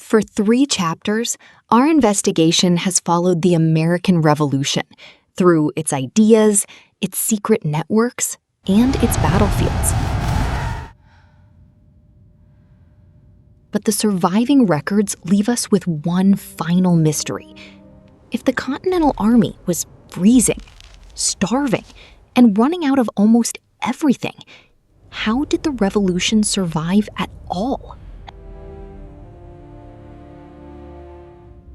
For 3 chapters, our investigation has followed the American Revolution through its ideas, its secret networks, and its battlefields. But the surviving records leave us with one final mystery. If the Continental Army was freezing, starving, and running out of almost everything, how did the revolution survive at all?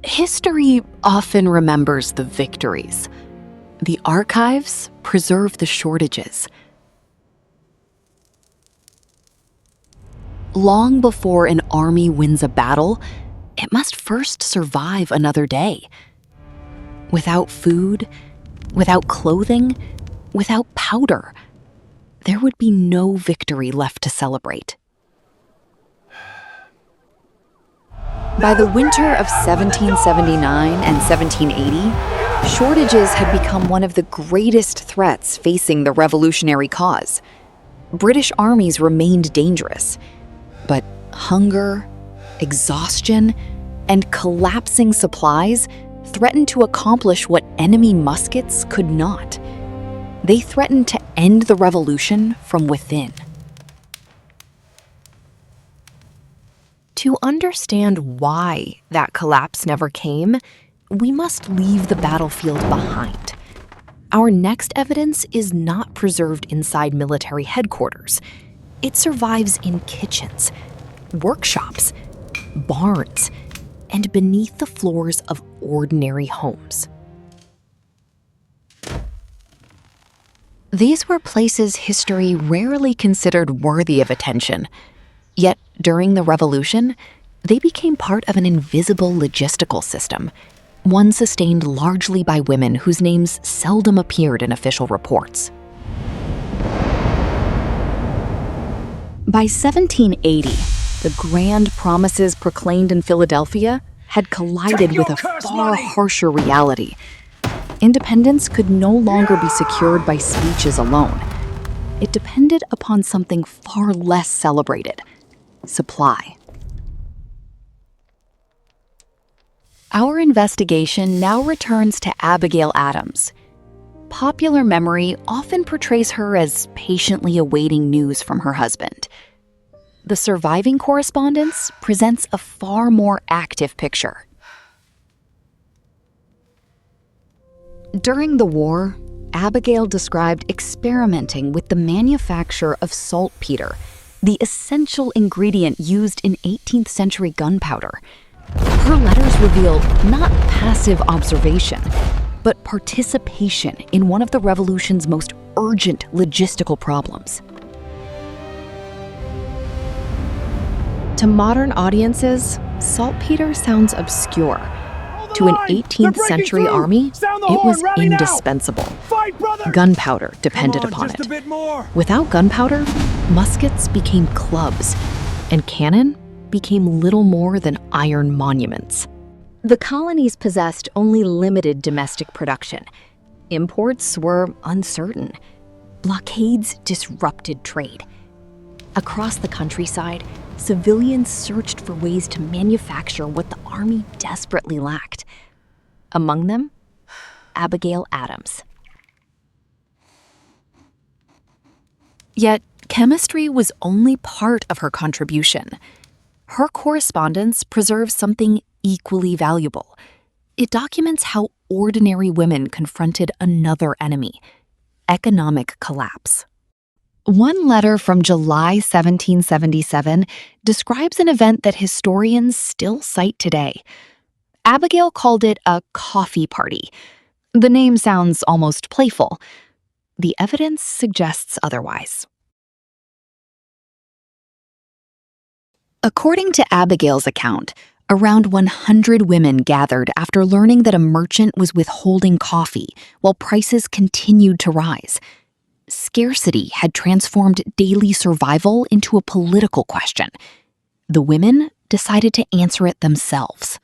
History often remembers the victories. The archives preserve the shortages. Long before an army wins a battle, it must first survive another day. Without food, without clothing, without powder, there would be no victory left to celebrate. By the winter of 1779 and 1780, shortages had become one of the greatest threats facing the revolutionary cause. British armies remained dangerous, but hunger, exhaustion, and collapsing supplies threatened to accomplish what enemy muskets could not. They threatened to end the revolution from within. To understand why that collapse never came, we must leave the battlefield behind. Our next evidence is not preserved inside military headquarters. It survives in kitchens, workshops, barns, and beneath the floors of ordinary homes. These were places history rarely considered worthy of attention. Yet, during the Revolution, they became part of an invisible logistical system, one sustained largely by women whose names seldom appeared in official reports. By 1780, the grand promises proclaimed in Philadelphia had collided with a far harsher reality. Independence could no longer be secured by speeches alone. It depended upon something far less celebrated: supply. Our investigation now returns to Abigail Adams. Popular memory often portrays her as patiently awaiting news from her husband. The surviving correspondence presents a far more active picture. During the war, Abigail described experimenting with the manufacture of saltpeter, the essential ingredient used in 18th century gunpowder. Her letters reveal not passive observation, but participation in one of the revolution's most urgent logistical problems. To modern audiences, saltpeter sounds obscure. To an 18th century army, it was indispensable. Gunpowder depended upon it. Without gunpowder, muskets became clubs, and cannon became little more than iron monuments. The colonies possessed only limited domestic production. Imports were uncertain. Blockades disrupted trade. Across the countryside, civilians searched for ways to manufacture what the army desperately lacked. Among them, Abigail Adams. Yet, chemistry was only part of her contribution. Her correspondence preserves something equally valuable. It documents how ordinary women confronted another enemy: economic collapse. One letter from July 1777 describes an event that historians still cite today. Abigail called it a coffee party. The name sounds almost playful. The evidence suggests otherwise. According to Abigail's account, around 100 women gathered after learning that a merchant was withholding coffee while prices continued to rise. Scarcity had transformed daily survival into a political question. The women decided to answer it themselves.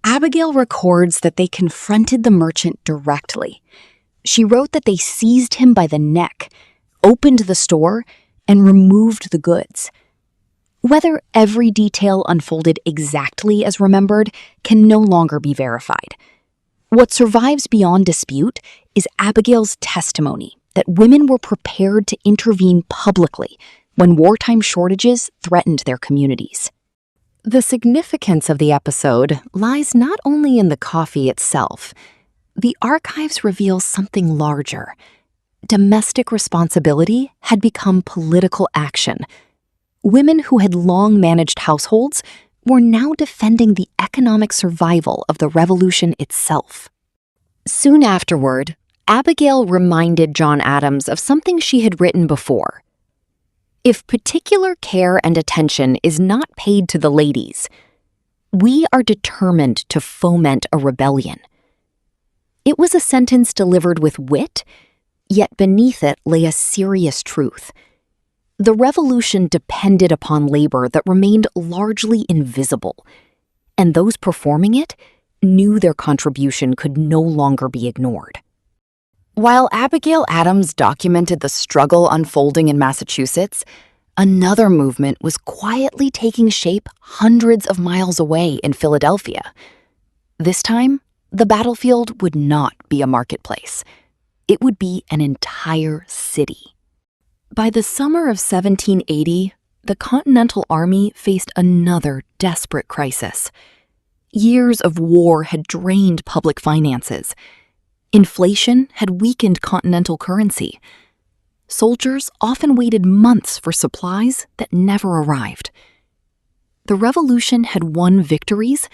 Abigail records that they confronted the merchant directly. She wrote that they seized him by the neck, opened the store, and removed the goods. Whether every detail unfolded exactly as remembered can no longer be verified. What survives beyond dispute is Abigail's testimony that women were prepared to intervene publicly when wartime shortages threatened their communities. The significance of the episode lies not only in the coffee itself. The archives reveal something larger. Domestic responsibility had become political action. Women who had long managed households were now defending the economic survival of the revolution itself. Soon afterward, Abigail reminded John Adams of something she had written before. If particular care and attention is not paid to the ladies, we are determined to foment a rebellion. It was a sentence delivered with wit, yet beneath it lay a serious truth. The revolution depended upon labor that remained largely invisible, and those performing it knew their contribution could no longer be ignored. While Abigail Adams documented the struggle unfolding in Massachusetts, another movement was quietly taking shape hundreds of miles away in Philadelphia. This time, the battlefield would not be a marketplace. It would be an entire city. By the summer of 1780, the Continental Army faced another desperate crisis. Years of war had drained public finances. Inflation had weakened continental currency. Soldiers often waited months for supplies that never arrived. The revolution had won victories,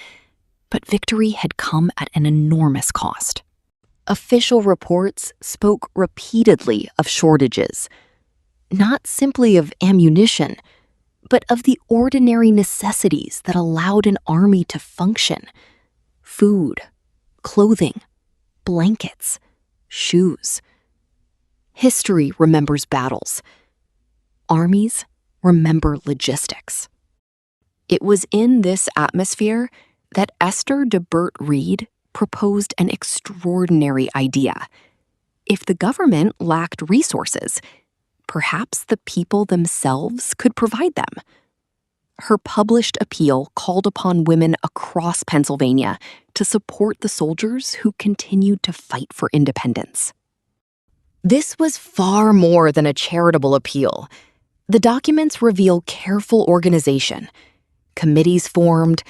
but victory had come at an enormous cost. Official reports spoke repeatedly of shortages, not simply of ammunition, but of the ordinary necessities that allowed an army to function: food, clothing, blankets, shoes. History remembers battles. Armies remember logistics. It was in this atmosphere that Esther De Berdt Reed proposed an extraordinary idea. If the government lacked resources, perhaps the people themselves could provide them. Her published appeal called upon women across Pennsylvania to support the soldiers who continued to fight for independence. This was far more than a charitable appeal. The documents reveal careful organization. Committees formed,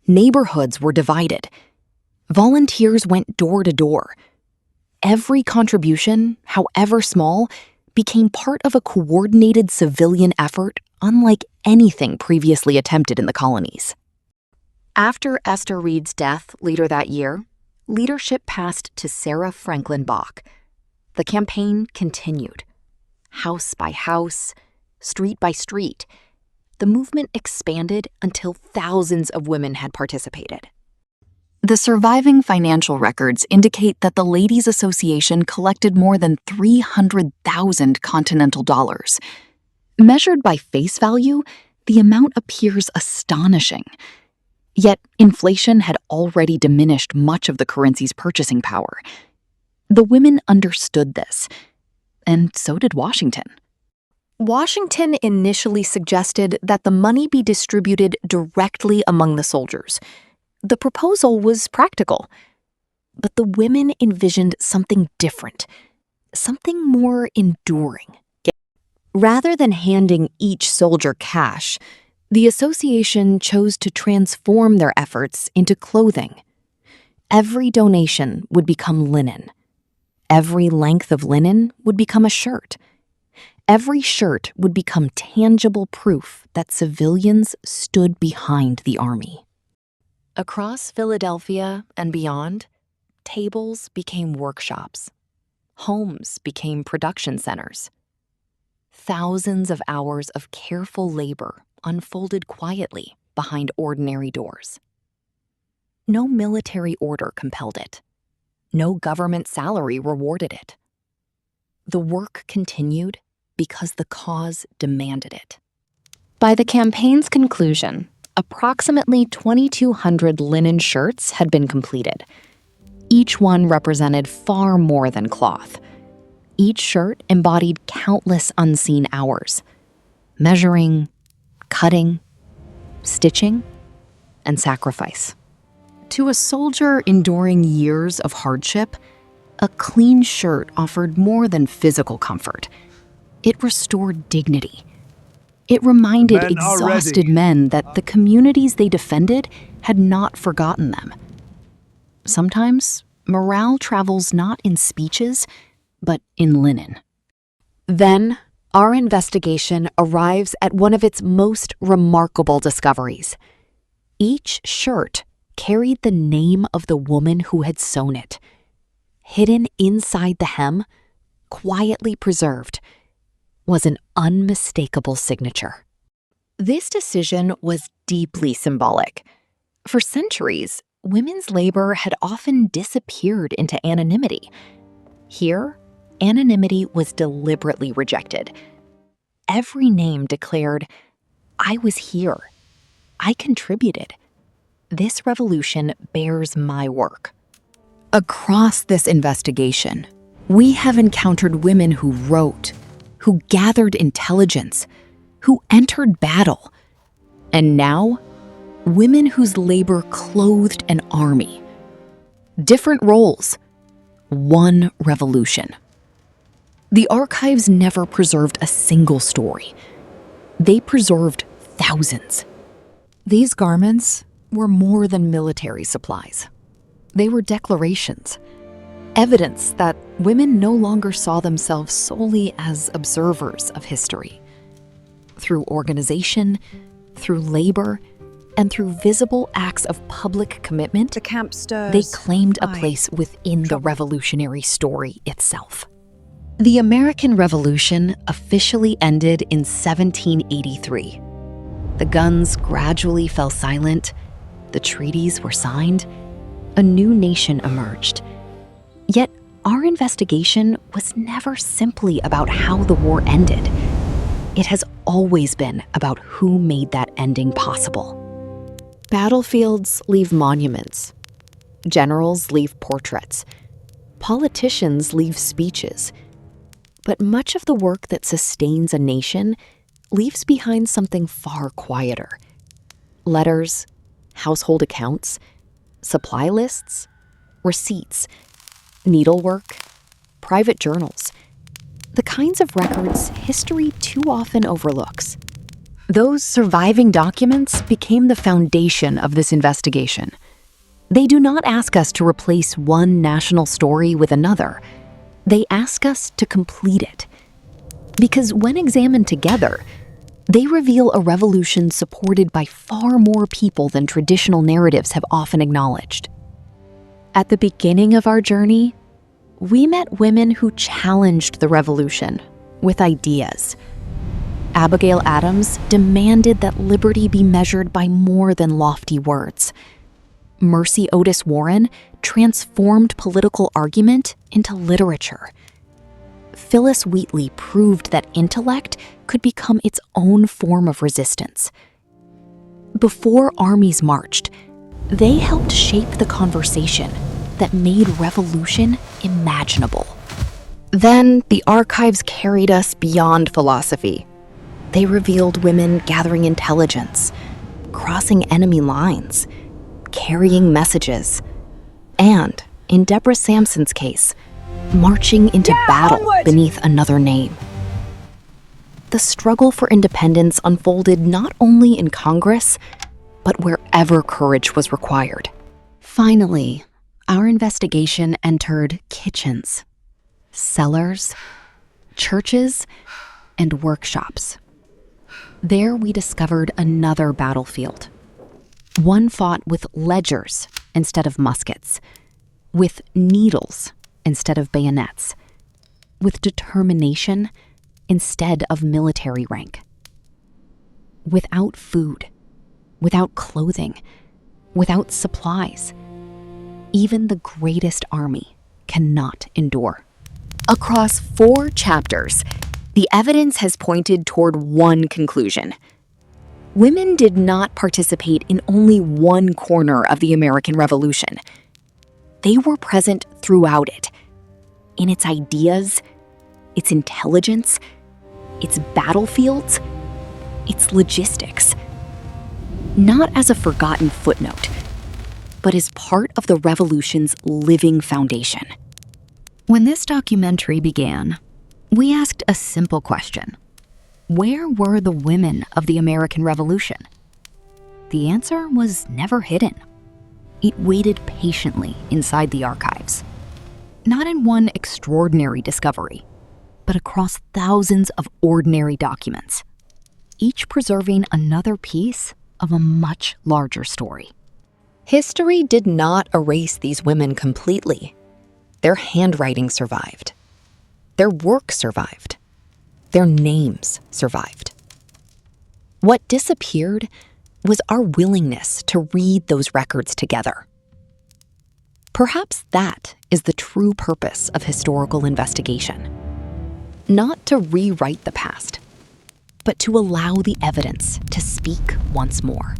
neighborhoods were divided. Volunteers went door to door. Every contribution, however small, became part of a coordinated civilian effort unlike anything previously attempted in the colonies. After Esther Reed's death later that year, leadership passed to Sarah Franklin Bache. The campaign continued. House by house, street by street, the movement expanded until thousands of women had participated. The surviving financial records indicate that the Ladies' Association collected more than 300,000 continental dollars. Measured by face value, the amount appears astonishing. Yet inflation had already diminished much of the currency's purchasing power. The women understood this, and so did Washington. Washington initially suggested that the money be distributed directly among the soldiers. The proposal was practical, but the women envisioned something different, something more enduring. Rather than handing each soldier cash, the association chose to transform their efforts into clothing. Every donation would become linen. Every length of linen would become a shirt. Every shirt would become tangible proof that civilians stood behind the army. Across Philadelphia and beyond, tables became workshops. Homes became production centers. Thousands of hours of careful labor unfolded quietly behind ordinary doors. No military order compelled it. No government salary rewarded it. The work continued because the cause demanded it. By the campaign's conclusion, approximately 2,200 linen shirts had been completed. Each one represented far more than cloth. Each shirt embodied countless unseen hours, measuring, cutting, stitching, and sacrifice. To a soldier enduring years of hardship, a clean shirt offered more than physical comfort. It restored dignity. It reminded exhausted men that the communities they defended had not forgotten them. Sometimes, morale travels not in speeches, but in linen. Then, our investigation arrives at one of its most remarkable discoveries. Each shirt carried the name of the woman who had sewn it. Hidden inside the hem, quietly preserved, was an unmistakable signature. This decision was deeply symbolic. For centuries, women's labor had often disappeared into anonymity. Here, anonymity was deliberately rejected. Every name declared, "I was here. I contributed. This revolution bears my work." Across this investigation, we have encountered women who wrote, who gathered intelligence, who entered battle, and now, women whose labor clothed an army. Different roles, one revolution. The archives never preserved a single story. They preserved thousands. These garments were more than military supplies. They were declarations, evidence that women no longer saw themselves solely as observers of history. Through organization, through labor, and through visible acts of public commitment, the camp stirs. They claimed a place within the revolutionary story itself. The American Revolution officially ended in 1783. The guns gradually fell silent, the treaties were signed, a new nation emerged. Yet our investigation was never simply about how the war ended. It has always been about who made that ending possible. Battlefields leave monuments. Generals leave portraits. Politicians leave speeches. But much of the work that sustains a nation leaves behind something far quieter. Letters, household accounts, supply lists, receipts, needlework, private journals, the kinds of records history too often overlooks. Those surviving documents became the foundation of this investigation. They do not ask us to replace one national story with another. They ask us to complete it. Because when examined together, they reveal a revolution supported by far more people than traditional narratives have often acknowledged. At the beginning of our journey, we met women who challenged the revolution with ideas. Abigail Adams demanded that liberty be measured by more than lofty words. Mercy Otis Warren transformed political argument into literature. Phyllis Wheatley proved that intellect could become its own form of resistance. Before armies marched, they helped shape the conversation that made revolution imaginable. Then the archives carried us beyond philosophy. They revealed women gathering intelligence, crossing enemy lines, carrying messages, and, in Deborah Sampson's case, marching into battle beneath another name. The struggle for independence unfolded not only in Congress, but wherever courage was required. Finally, our investigation entered kitchens, cellars, churches, and workshops. There we discovered another battlefield, one fought with ledgers instead of muskets, with needles instead of bayonets, with determination instead of military rank. Without food, without clothing, without supplies, even the greatest army cannot endure. Across 4 chapters, the evidence has pointed toward one conclusion. Women did not participate in only one corner of the American Revolution. They were present throughout it, in its ideas, its intelligence, its battlefields, its logistics. not as a forgotten footnote, but as part of the revolution's living foundation. When this documentary began, we asked a simple question. Where were the women of the American Revolution? The answer was never hidden. It waited patiently inside the archives. Not in one extraordinary discovery, but across thousands of ordinary documents, each preserving another piece of a much larger story. History did not erase these women completely. Their handwriting survived. Their work survived. Their names survived. What disappeared was our willingness to read those records together. Perhaps that is the true purpose of historical investigation. Not to rewrite the past, but to allow the evidence to speak once more.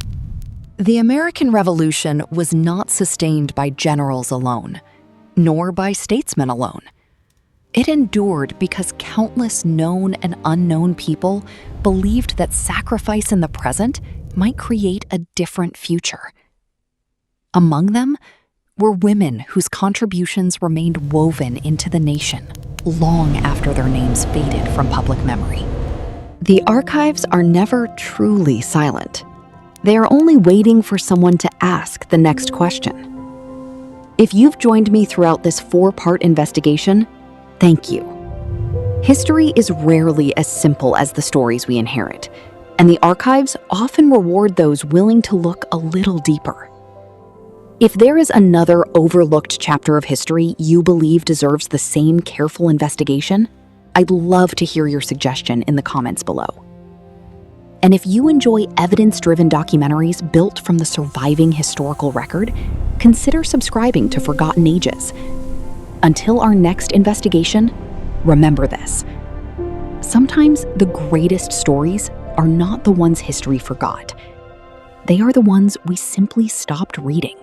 The American Revolution was not sustained by generals alone, nor by statesmen alone. It endured because countless known and unknown people believed that sacrifice in the present might create a different future. Among them were women whose contributions remained woven into the nation long after their names faded from public memory. The archives are never truly silent. They are only waiting for someone to ask the next question. If you've joined me throughout this 4-part investigation, thank you. History is rarely as simple as the stories we inherit, and the archives often reward those willing to look a little deeper. If there is another overlooked chapter of history you believe deserves the same careful investigation, I'd love to hear your suggestion in the comments below. And if you enjoy evidence-driven documentaries built from the surviving historical record, consider subscribing to Forgotten Ages. Until our next investigation, remember this. Sometimes the greatest stories are not the ones history forgot. They are the ones we simply stopped reading.